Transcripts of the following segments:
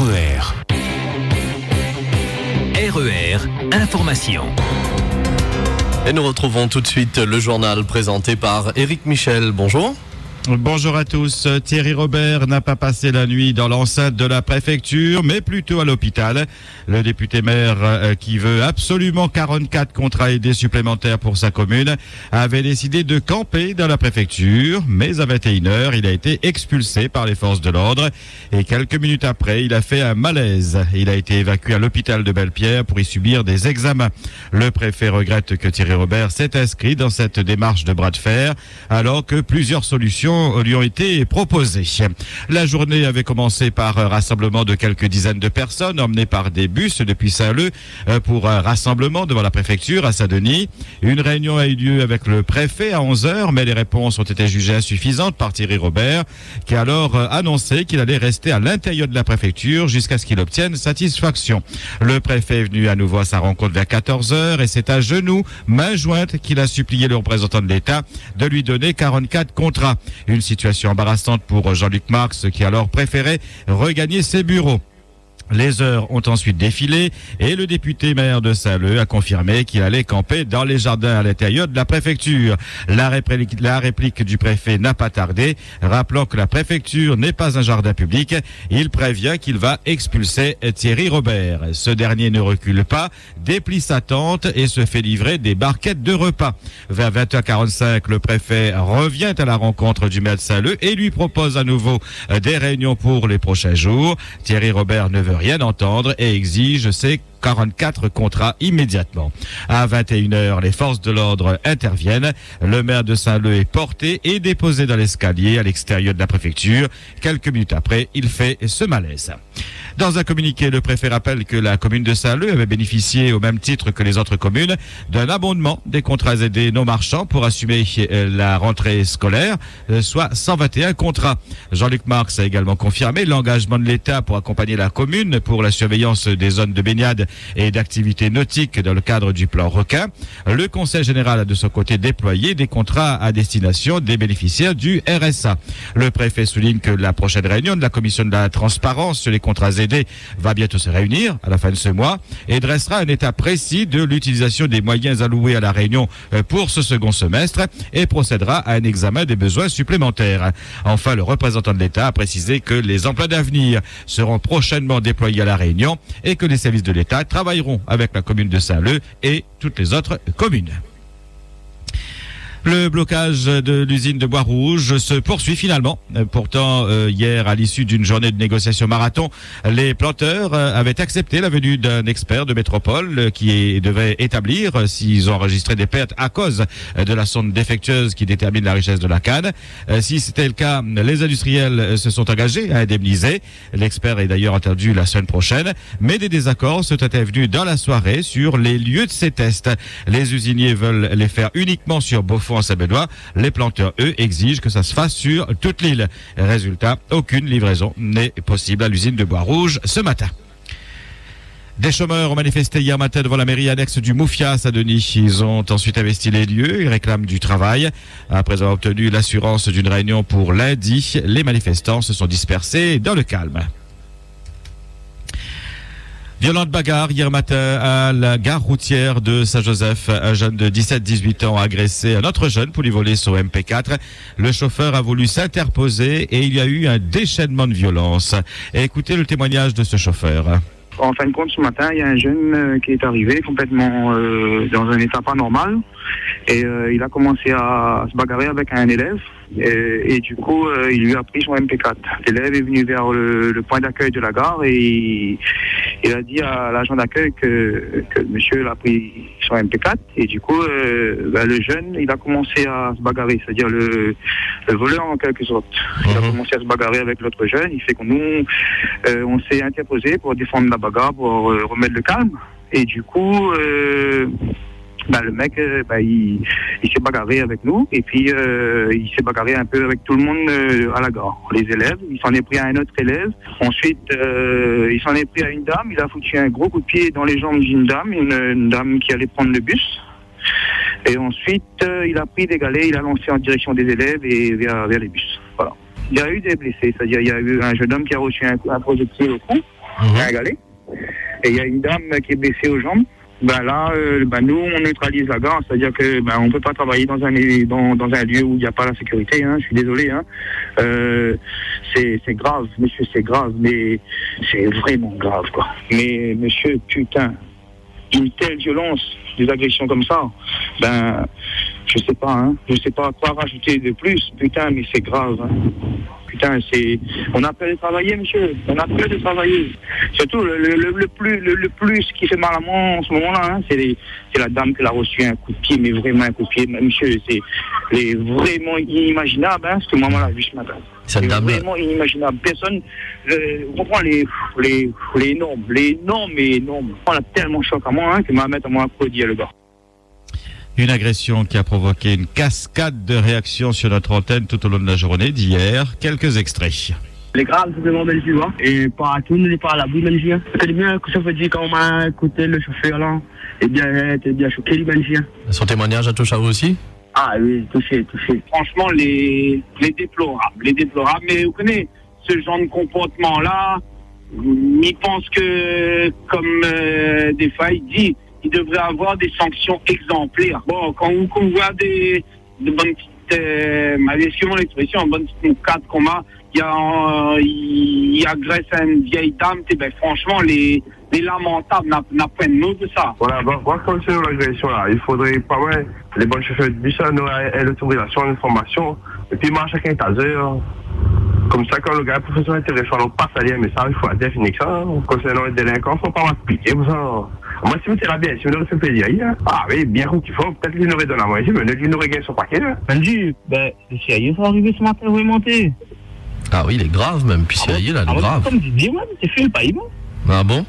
RER. RER, information. Et nous retrouvons tout de suite le journal présenté par Éric Michel. Bonjour. Bonjour à tous. Thierry Robert n'a pas passé la nuit dans l'enceinte de la préfecture, mais plutôt à l'hôpital. Le député maire, qui veut absolument 44 contrats aidés supplémentaires pour sa commune, avait décidé de camper dans la préfecture, mais à 21h, il a été expulsé par les forces de l'ordre et quelques minutes après, il a fait un malaise. Il a été évacué à l'hôpital de Belle-Pierre pour y subir des examens. Le préfet regrette que Thierry Robert s'est inscrit dans cette démarche de bras de fer, alors que plusieurs solutions lui ont été proposées. La journée avait commencé par un rassemblement de quelques dizaines de personnes emmenées par des bus depuis Saint-Leu pour un rassemblement devant la préfecture à Saint-Denis. Une réunion a eu lieu avec le préfet à 11h, mais les réponses ont été jugées insuffisantes par Thierry Robert, qui a alors annoncé qu'il allait rester à l'intérieur de la préfecture jusqu'à ce qu'il obtienne satisfaction. Le préfet est venu à nouveau à sa rencontre vers 14h et c'est à genoux, main jointe, qu'il a supplié le représentant de l'État de lui donner 44 contrats. Une situation embarrassante pour Jean-Luc Marx, qui a alors préféré regagner ses bureaux. Les heures ont ensuite défilé et le député maire de Saint-Leu a confirmé qu'il allait camper dans les jardins à l'intérieur de la préfecture. La réplique du préfet n'a pas tardé, rappelant que la préfecture n'est pas un jardin public. Il prévient qu'il va expulser Thierry Robert. Ce dernier ne recule pas, déplie sa tente et se fait livrer des barquettes de repas. Vers 20h45, le préfet revient à la rencontre du maire de Saint-Leu et lui propose à nouveau des réunions pour les prochains jours. Thierry Robert ne veut rien entendre et exige ses 44 contrats immédiatement. À 21h, les forces de l'ordre interviennent. Le maire de Saint-Leu est porté et déposé dans l'escalier à l'extérieur de la préfecture. Quelques minutes après, il fait ce malaise. Dans un communiqué, le préfet rappelle que la commune de Saint-Leu avait bénéficié, au même titre que les autres communes, d'un abondement des contrats aidés non marchands pour assumer la rentrée scolaire, soit 121 contrats. Jean-Luc Marx a également confirmé l'engagement de l'État pour accompagner la commune pour la surveillance des zones de baignade et d'activités nautiques dans le cadre du plan requin. Le Conseil général a de son côté déployé des contrats à destination des bénéficiaires du RSA. Le préfet souligne que la prochaine réunion de la commission de la transparence sur les contrats aidés va bientôt se réunir à la fin de ce mois et dressera un état précis de l'utilisation des moyens alloués à la réunion pour ce second semestre et procédera à un examen des besoins supplémentaires. Enfin, le représentant de l'État a précisé que les emplois d'avenir seront prochainement déployés à la Réunion et que les services de l'État travailleront avec la commune de Saint-Leu et toutes les autres communes. Le blocage de l'usine de Bois-Rouge se poursuit finalement. Pourtant, hier, à l'issue d'une journée de négociation marathon, les planteurs avaient accepté la venue d'un expert de métropole qui devait établir s'ils ont enregistré des pertes à cause de la sonde défectueuse qui détermine la richesse de la canne. Si c'était le cas, les industriels se sont engagés à indemniser. L'expert est d'ailleurs entendu la semaine prochaine, mais des désaccords sont intervenus dans la soirée sur les lieux de ces tests. Les usiniers veulent les faire uniquement sur Beaufort en Saint-Benoît. Les planteurs, eux, exigent que ça se fasse sur toute l'île. Résultat, aucune livraison n'est possible à l'usine de Bois-Rouge ce matin. Des chômeurs ont manifesté hier matin devant la mairie annexe du Moufias à Denis. Ils ont ensuite investi les lieux. Ils réclament du travail. Après avoir obtenu l'assurance d'une réunion pour lundi, les manifestants se sont dispersés dans le calme. Violente bagarre hier matin à la gare routière de Saint-Joseph. Un jeune de 17-18 ans a agressé un autre jeune pour lui voler son MP4. Le chauffeur a voulu s'interposer et il y a eu un déchaînement de violence. Écoutez le témoignage de ce chauffeur. En fin de compte, ce matin, il y a un jeune qui est arrivé complètement dans un état pas normal. Et il a commencé à se bagarrer avec un élève. Et du coup, il lui a pris son MP4. L'élève est venu vers le point d'accueil de la gare et il a dit à l'agent d'accueil que le monsieur a pris son MP4. Et du coup, le jeune, il a commencé à se bagarrer, c'est-à-dire le voleur en quelque sorte. Il a commencé à se bagarrer avec l'autre jeune. Il fait que nous, on s'est interposé pour défendre la bagarre, pour remettre le calme. Et du coup... le mec, il s'est bagarré avec nous et puis il s'est bagarré un peu avec tout le monde à la gare. Les élèves, il s'en est pris à un autre élève. Ensuite, il s'en est pris à une dame. Il a foutu un gros coup de pied dans les jambes d'une dame, une dame qui allait prendre le bus. Et ensuite, il a pris des galets, il a lancé en direction des élèves et vers les bus. Voilà. Il y a eu des blessés, c'est-à-dire il y a eu un jeune homme qui a reçu un projectile au cou. Saint-Galais. Et il y a une dame qui est blessée aux jambes. Nous, on neutralise la gare, c'est-à-dire que on peut pas travailler dans un lieu où il n'y a pas la sécurité. Je suis désolé. C'est grave, monsieur, c'est grave, mais c'est vraiment grave, quoi. Mais monsieur, putain, une telle violence, des agressions comme ça, je sais pas quoi rajouter de plus, putain, mais c'est grave. Putain, on a peur de travailler, monsieur. On a peur de travailler. Surtout, le plus qui fait mal à moi en ce moment-là, c'est la dame qui a reçu un coup de pied, mais vraiment un coup de pied. Monsieur, c'est vraiment inimaginable, ce que maman a vu ce matin. Cette dame... vraiment inimaginable. Personne, vous comprenez les normes. On a tellement choc à moi, que m'a mettre à moi applaudir le gars. Une agression qui a provoqué une cascade de réactions sur notre antenne tout au long de la journée d'hier. Quelques extraits. Les graves, c'est vraiment belle, tu vois. Et pas tout le monde n'est pas à l'abri, Benji. C'est bien que ça veut dire quand on m'a écouté le chauffeur là. Eh bien, t'es bien choqué, Benji. Son témoignage a touché à vous aussi? Ah oui, touché. Franchement, les déplorables. Mais vous connaissez, ce genre de comportement-là, ils pensent que, comme des fois, il dit, il devrait avoir des sanctions exemplaires. Bon, quand on voit de bonnes petites, excusez-moi l'expression, bonnes petites cadres qu'on a, il agresse une vieille dame, franchement, les lamentables n'apprennent nous de ça. Voilà, voir comme c'est l'agression là, il faudrait pas mal, les bons chauffeurs de bus, l'autorisation, l'information, et puis moi, chacun est à zéro. Comme ça, quand le gars est professionnel intéressant, on passe à lire, mais ça, il faut la définition. Concernant les délinquants, il ne faut pas m'expliquer. Moi, si vous tirez bien, si vous nous fait plaisir, ah oui, bien comme qu'il faut, peut-être qu'il nous redonne à moi, mais il nous regagne son paquet. Benji, c'est sérieux, ça va arriver ce matin, vous est monté. Ah oui, il est grave même, puis sérieux là, il est grave. Comme tu dis, c'est fait le pays, moi. Ah bon?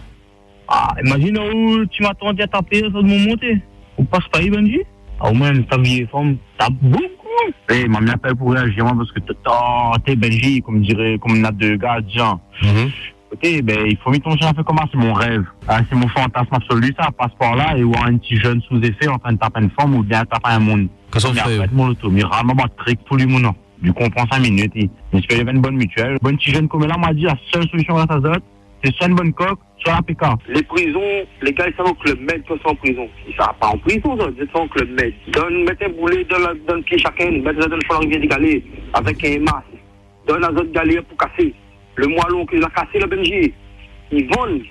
Ah, imagine où tu m'attendais à taper ça de mon monté. Ou passe pas, Benji? Ah, ou même, ta vieille femme, t'as beaucoup. Eh, m'a mis appel pour réagir, parce que t'es Benji, comme on a deux gars, gens. Écoutez, il faut mettre ton chien fait comment, c'est mon rêve. C'est mon fantasme absolu, ça, passe par là, et voir un petit jeune sous effet en train de taper une femme ou bien taper un monde. Qu'est-ce qu'on fait? Mais rarement, trick tout le monde. Du coup, on prend 5 minutes. J'espère qu'il y avait une bonne mutuelle. Bon petit jeune comme là, m'a dit, la seule solution à ça, c'est soit une bonne coque, soit un PK. Les prisons, les gars, ils savent que le maître soit en prison. Ils ne savent pas en prison, ils savent que le maître. Mettez un boulet dans le pied chacun, mettez-le dans le rivière de Galée, avec un masque. Donne la zone galère pour casser. Le moellon qu'ils ont cassé, le Benji. Ils vendent.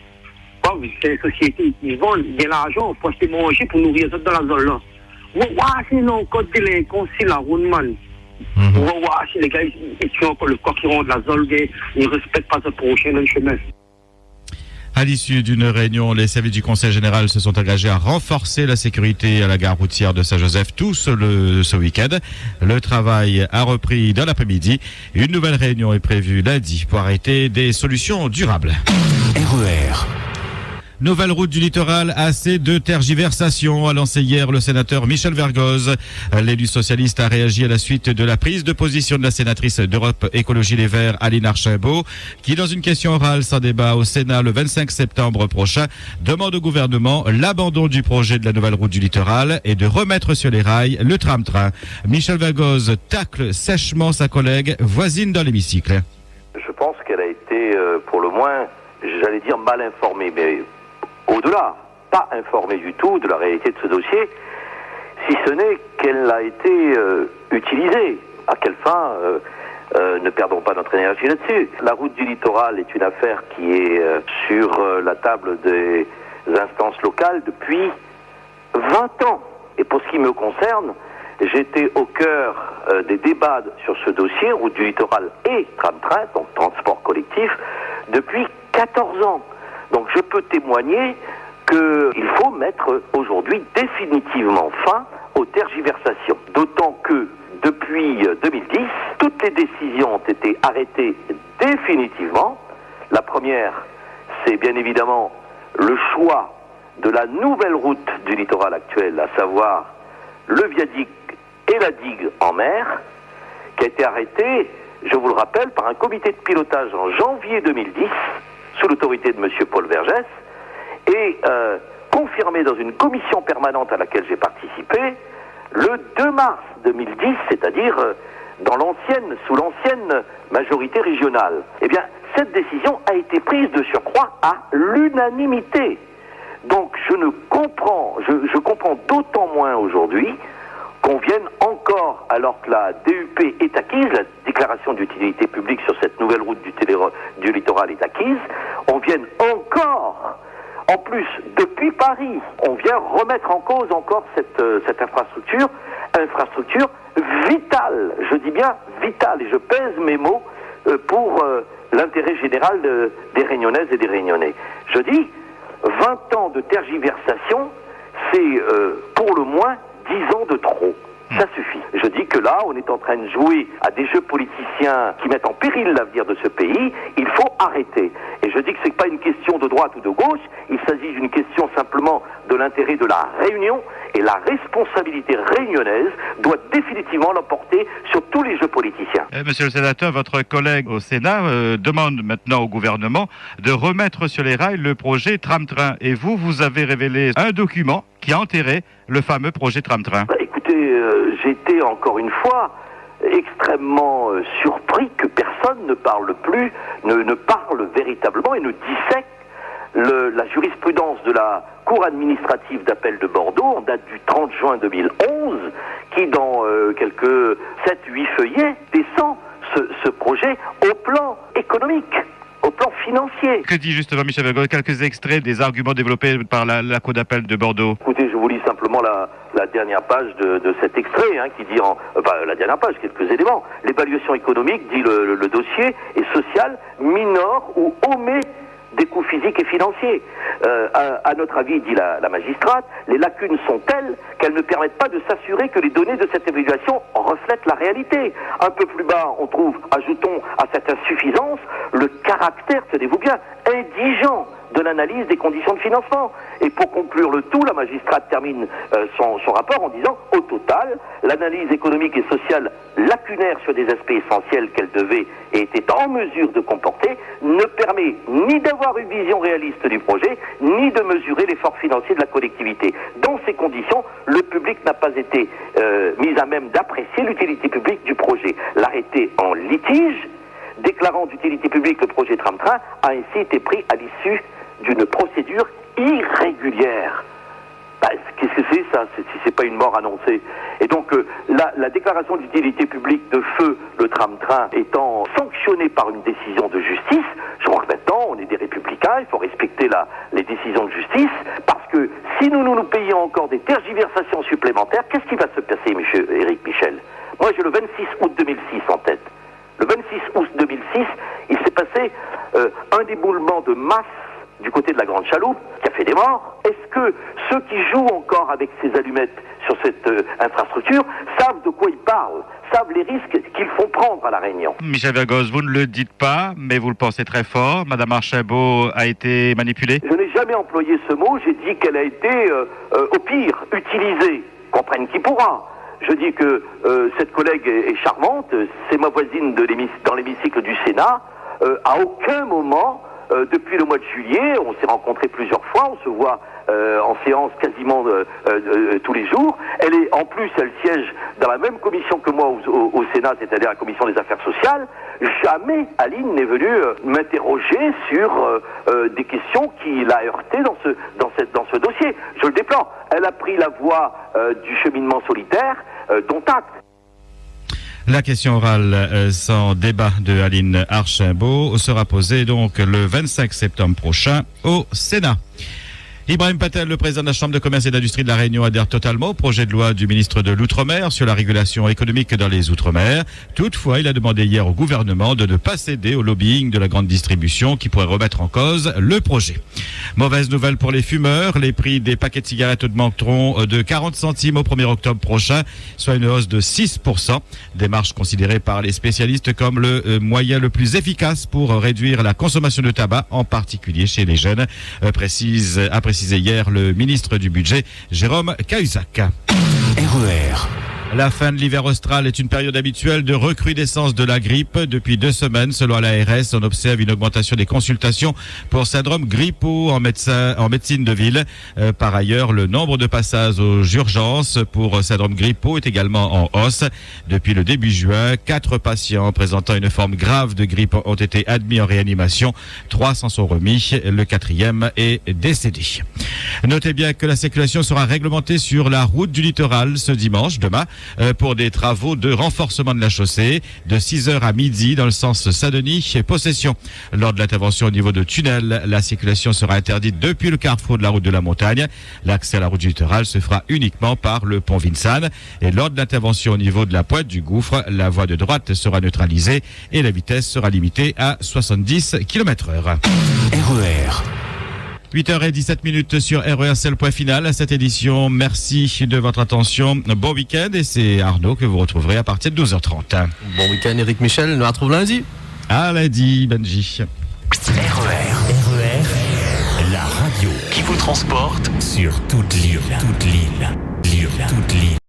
C'est une société. Ils vendent. Il y a l'argent pour acheter manger pour nourrir les autres dans la zone là. C'est non, code délinquant, c'est la Roundman. Les gars, ils tuent encore le coq qui rentre de la zone, ils ne respectent pas le prochain dans le chemin. À l'issue d'une réunion, les services du Conseil général se sont engagés à renforcer la sécurité à la gare routière de Saint-Joseph ce week-end. Le travail a repris dans l'après-midi. Une nouvelle réunion est prévue lundi pour arrêter des solutions durables. RER. Nouvelle route du littoral, assez de tergiversations, a lancé hier le sénateur Michel Vergoz. L'élu socialiste a réagi à la suite de la prise de position de la sénatrice d'Europe Écologie Les Verts, Aline Archimbaud, qui, dans une question orale sans débat au Sénat le 25 septembre prochain, demande au gouvernement l'abandon du projet de la nouvelle route du littoral et de remettre sur les rails le tram-train. Michel Vergoz tacle sèchement sa collègue voisine dans l'hémicycle. Je pense qu'elle a été, pour le moins, j'allais dire mal informée, mais au-delà, pas informée du tout de la réalité de ce dossier, si ce n'est qu'elle a été utilisée. À quelle fin ne perdons pas notre énergie là-dessus. La route du littoral est une affaire qui est sur la table des instances locales depuis 20 ans. Et pour ce qui me concerne, j'étais au cœur des débats sur ce dossier, route du littoral et tram-train, donc transport collectif, depuis 14 ans. Donc je peux témoigner qu'il faut mettre aujourd'hui définitivement fin aux tergiversations. D'autant que depuis 2010, toutes les décisions ont été arrêtées définitivement. La première, c'est bien évidemment le choix de la nouvelle route du littoral actuel, à savoir le viaduc et la digue en mer, qui a été arrêtée, je vous le rappelle, par un comité de pilotage en janvier 2010, sous l'autorité de M. Paul Vergès, et confirmé dans une commission permanente à laquelle j'ai participé le 2 mars 2010, c'est-à-dire sous l'ancienne majorité régionale. Eh bien, cette décision a été prise de surcroît à l'unanimité. Donc je comprends d'autant moins aujourd'hui qu'on vienne encore, alors que la DUP est acquise, la déclaration d'utilité publique sur cette nouvelle route du littoral est acquise, on vienne encore, en plus, depuis Paris, on vient remettre en cause encore cette infrastructure vitale, je dis bien vitale, et je pèse mes mots pour l'intérêt général des Réunionnaises et des Réunionnais. Je dis, 20 ans de tergiversation, c'est pour le moins 10 ans de trop. Ça suffit. Je dis que là, on est en train de jouer à des jeux politiciens qui mettent en péril l'avenir de ce pays. Il faut arrêter. Et je dis que c'est pas une question de droite ou de gauche. Il s'agit d'une question simplement de l'intérêt de la Réunion. Et la responsabilité réunionnaise doit définitivement l'emporter sur tous les jeux politiciens. Monsieur le sénateur, votre collègue au Sénat demande maintenant au gouvernement de remettre sur les rails le projet Tram-Train. Et vous avez révélé un document qui a enterré le fameux projet Tram-Train. Écoutez, j'étais encore une fois extrêmement surpris que personne ne parle plus, ne parle véritablement et ne dissèque la jurisprudence de la Cour administrative d'appel de Bordeaux en date du 30 juin 2011 qui, dans quelques 7-8 feuillets, descend ce projet au plan économique, au plan financier. Que dit justement Michel Vergoz? Quelques extraits des arguments développés par la Cour d'appel de Bordeaux. Écoutez, je vous lis simplement la dernière page de cet extrait, qui dit, la dernière page, quelques éléments. L'évaluation économique, dit le dossier, est sociale, minore ou omet des coûts physiques et financiers. À notre avis, dit la magistrate, les lacunes sont telles qu'elles ne permettent pas de s'assurer que les données de cette évaluation reflètent la réalité. Un peu plus bas, on trouve, ajoutons à cette insuffisance, le caractère, tenez-vous bien, indigent de l'analyse des conditions de financement. Et pour conclure le tout, la magistrate termine son rapport en disant, au total, l'analyse économique et sociale lacunaire sur des aspects essentiels qu'elle devait et était en mesure de comporter ne permet ni d'avoir une vision réaliste du projet, ni de mesurer l'effort financier de la collectivité. Dans ces conditions, le public n'a pas été mis à même d'apprécier l'utilité publique du projet. L'arrêté en litige, déclarant d'utilité publique le projet Tram-Train, a ainsi été pris à l'issue d'une procédure irrégulière. Qu'est-ce que c'est ça, si c'est pas une mort annoncée? Et donc la déclaration d'utilité publique de feu, le Tram-Train, étant sanctionnée par une décision de justice, je crois que maintenant on est des républicains, il faut respecter les décisions de justice, parce que si nous payons encore des tergiversations supplémentaires, qu'est-ce qui va se passer, monsieur Éric Michel? Moi j'ai le 26 août 2006 en tête. Le 26 août 2006, il s'est passé un déboulement de masse du côté de la Grande Chaloupe, qui a fait des morts. Est-ce que ceux qui jouent encore avec ces allumettes sur cette infrastructure savent de quoi ils parlent, savent les risques qu'ils font prendre à La Réunion? Michel Vergoz, vous ne le dites pas, mais vous le pensez très fort. Madame Archambault a été manipulée? Je n'ai jamais employé ce mot, j'ai dit qu'elle a été, au pire, utilisée. Comprenne qui pourra. Je dis que cette collègue est charmante, c'est ma voisine dans l'hémicycle du Sénat. À aucun moment, depuis le mois de juillet, on s'est rencontrés plusieurs fois, on se voit en séance quasiment tous les jours. En plus, elle siège dans la même commission que moi au Sénat, c'est-à-dire la commission des affaires sociales. Jamais Aline n'est venue m'interroger sur des questions qui l'a heurté dans ce dossier. Je le déplore. Elle a pris la voie du cheminement solitaire, dont acte. La question orale sans débat de Aline Archambault sera posée donc le 25 septembre prochain au Sénat. Ibrahim Patel, le président de la Chambre de commerce et d'industrie de la Réunion, adhère totalement au projet de loi du ministre de l'Outre-mer sur la régulation économique dans les Outre-mer. Toutefois, il a demandé hier au gouvernement de ne pas céder au lobbying de la grande distribution qui pourrait remettre en cause le projet. Mauvaise nouvelle pour les fumeurs, les prix des paquets de cigarettes augmenteront de 40 centimes au 1er octobre prochain, soit une hausse de 6%. Démarche considérée par les spécialistes comme le moyen le plus efficace pour réduire la consommation de tabac, en particulier chez les jeunes, a précisé hier le ministre du Budget, Jérôme Cahuzac. RER La fin de l'hiver austral est une période habituelle de recrudescence de la grippe. Depuis 2 semaines, selon l'ARS, on observe une augmentation des consultations pour syndrome grippaux en médecine de ville. Par ailleurs, le nombre de passages aux urgences pour syndrome grippaux est également en hausse. Depuis le début juin, 4 patients présentant une forme grave de grippe ont été admis en réanimation. 3 s'en sont remis. Le 4e est décédé. Notez bien que la circulation sera réglementée sur la route du littoral ce dimanche, demain, pour des travaux de renforcement de la chaussée de 6h à midi dans le sens Saint-Denis-Possession. Lors de l'intervention au niveau de tunnel, la circulation sera interdite depuis le carrefour de la route de la Montagne. L'accès à la route du littoral se fera uniquement par le pont Vincennes. Et lors de l'intervention au niveau de la pointe du gouffre, la voie de droite sera neutralisée et la vitesse sera limitée à 70 km/h. RER. 8h17 sur RER, c'est le point final à cette édition. Merci de votre attention. Bon week-end et c'est Arnaud que vous retrouverez à partir de 12h30. Bon week-end, Eric Michel. Nous retrouve lundi. À lundi, Benji. RER, la radio qui vous transporte sur toute l'île.